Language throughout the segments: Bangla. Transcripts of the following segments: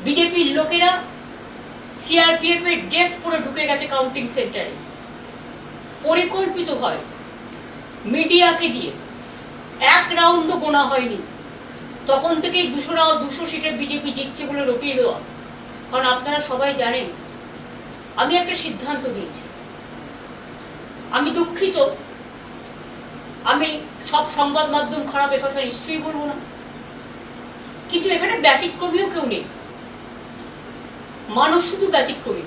বিজেপির লোকেরা সিআরপিএফ এর ড্রেস পরে ঢুকে গেছে কাউন্টিং সেন্টারে, পরিকল্পিতভাবে মিডিয়াকে দিয়ে। এক রাউন্ডও গোনা হয়নি, তখন থেকেই 200 সিটে বিজেপি জিতছে বলে রটিয়ে দেওয়া। কারণ আপনারা সবাই জানেন আমি একটা সিদ্ধান্ত নিয়েছি। আমি দুঃখিত, আমি সব সংবাদ মাধ্যম খারাপ একথা নিশ্চয়ই বলবো না, কিন্তু এখানে ব্যতিক্রমীও কেউ নেই, মানুষ শুধু ব্যতিক্রমী।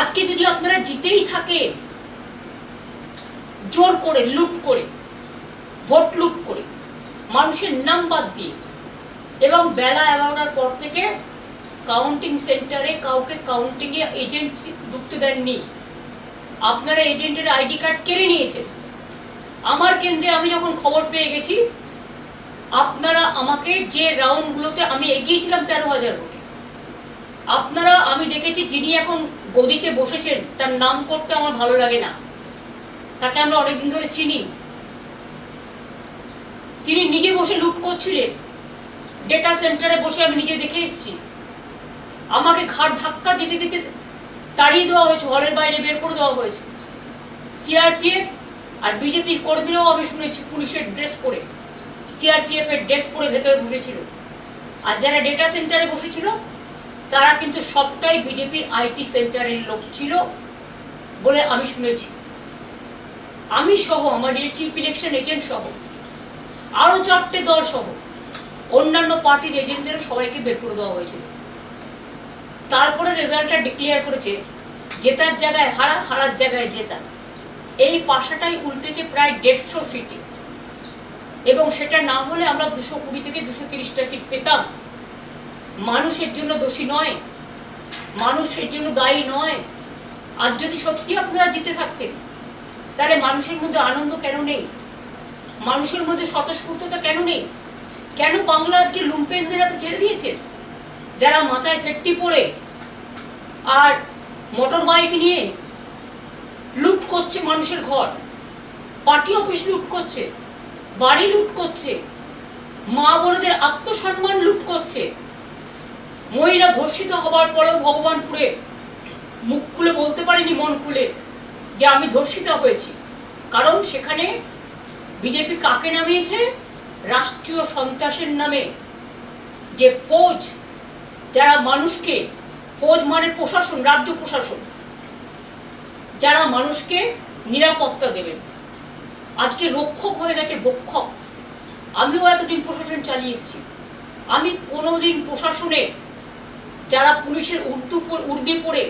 আজকে যদি আপনারা জিতেই থাকে জোর করে, লুট করে, ভোট লুট করে, মানুষের নাম বাদ দিয়ে, এবং বেলা 11টার পর থেকে কাউন্টিং সেন্টারে কাউকে কাউন্টিং এ এজেন্ট ঢুকতে দেননি। আপনারা এজেন্টের আইডি কার্ড কেড়ে নিয়েছেন। আমার কেন্দ্রে আমি যখন খবর পেয়ে গেছি, আপনারা আমাকে যে রাউন্ডগুলোতে আমি এগিয়েছিলাম 13,000 ভোটে, আপনারা, আমি দেখেছি যিনি এখন গদিতে বসেছেন তার নাম করতে আমার ভালো লাগে না, তাকে আমরা অনেকদিন ধরে চিনি। তিনি নিজে বসে লুট করছিলেন, ডেটা সেন্টারে বসে আমি নিজে দেখে এসেছি। আমাকে ঘাড় ধাক্কা দিতে দিতে তাড়িয়ে দেওয়া হয়েছে, হলের বাইরে বের করে দেওয়া হয়েছে। সিআরপিএফ আর বিজেপির কর্মীরাও আমি শুনেছি পুলিশের ড্রেস পরে, সিআরপিএফ এর ড্রেস পরে ভেতরে বসেছিল। আর যারা ডেটা সেন্টারে বসেছিল তারা কিন্তু সবটাই বিজেপির আইটি সেন্টারের লোক ছিল বলে আমি শুনেছি। আমি সহ, আমার চিফ ইলেকশন এজেন্ট সহ, আরো 4টে দল সহ অন্যান্য পার্টির এজেন্টদেরও সবাইকে বের করে দেওয়া হয়েছিল। তারপরে রেজাল্টটা ডিক্লেয়ার করেছে জেতার জায়গায় হারা, হারার জায়গায় জেতা। এই পাশাটাই উল্টেছে প্রায় 150 সিটে, এবং সেটা না হলে আমরা 220 থেকে 230টা সিট পেতাম। মানুষের জন্য দোষী নয়, মানুষের জন্য দায়ী নয়। আর যদি সত্যি আপনারা জিতে থাকতেন তাহলে মানুষের মধ্যে আনন্দ কেন নেই? মানুষের মধ্যে স্বতঃস্ফূর্ততা কেন নেই? কেন বাংলা আজকে লুম্পেনদের হাতে ছেড়ে দিয়েছে, যারা মাথায় ফেট্টি পড়ে আর মোটর বাইক নিয়ে লুট করছে মানুষের ঘর, পার্টি অফিস লুট করছে, বাড়ি লুট করছে, মা বোনদের আত্মসম্মান লুট করছে। মহিলা ধর্ষিত হবার পরেও ভগবানপুরে মুখ খুলে বলতে পারিনি, মন খুলে, যে আমি ধর্ষিতা হয়েছি। কারণ সেখানে বিজেপি কাকে নামিয়েছে? রাষ্ট্রীয় সন্ত্রাসের নামে যে ফৌজ, যারা মানুষকে, ফৌজ মানে প্রশাসন, রাজ্য প্রশাসন, যারা মানুষকে নিরাপত্তা দেবেন, আজকে রক্ষক হয়ে গেছে ভক্ষক। আমিও এতদিন প্রশাসন চালিয়ে এসেছি, আমি কোনোদিন প্রশাসনে যারা পুলিশের উর্দি পরে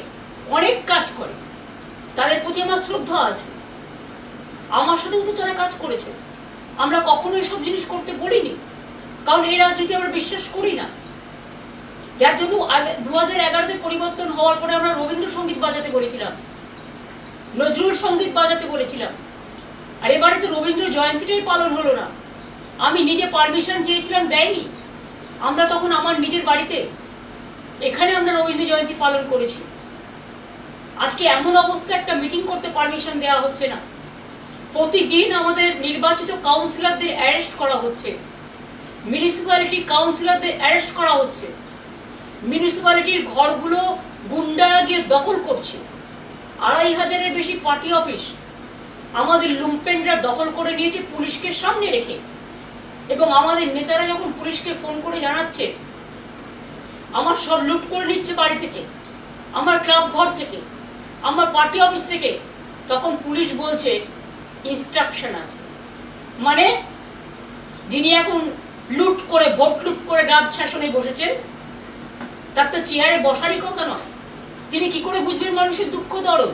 অনেক কাজ করে তাদের প্রতি আমার শ্রদ্ধা আছে। আমার সাথেও তো তারা কাজ করেছে, আমরা কখনো এসব জিনিস করতে বলিনি, কারণ এই রাজনীতি আমরা বিশ্বাস করি না। যার জন্য 2011-তে পরিবর্তন হওয়ার পরে আমরা রবীন্দ্রসঙ্গীত বাজাতে বলেছিলাম, নজরুল সঙ্গীত বাজাতে বলেছিলাম, আর এবারে তো রবীন্দ্র জয়ন্তীটাই পালন হলো না। আমি নিজে পারমিশন চেয়েছিলাম, দেয়নি। আমরা তখন আমার নিজের বাড়িতে এখানে আমরা রবীন্দ্র জয়ন্তী পালন করেছি। আজকে এমন অবস্থা, একটা মিটিং করতে পারমিশন দেওয়া হচ্ছে না। প্রতিদিন আমাদের নির্বাচিত কাউন্সিলরদের অ্যারেস্ট করা হচ্ছে, মিউনিসিপ্যালিটি কাউন্সিলরদের অ্যারেস্ট করা হচ্ছে, মিউনিসিপ্যালিটির ঘরগুলো গুন্ডারা গিয়ে দখল করছে। 2,500-এর বেশি পার্টি অফিস আমাদের লুম্পেনরা দখল করে নিয়েছে পুলিশকে সামনে রেখে। এবং আমাদের নেতারা যখন পুলিশকে ফোন করে জানাচ্ছে আমার সব লুট করে নিচ্ছে বাড়ি থেকে, আমার ক্লাব ঘর থেকে, আমার পার্টি অফিস থেকে, তখন পুলিশ বলছে ইনস্ট্রাকশন আছে। মানে যিনি এখন লুট করে, ভোট লুট করে রাজ শাসনে বসেছেন, তার তো চেয়ারে বসারই কথা নয়। তিনি কি করে বুঝবেন মানুষের দুঃখ দরদ?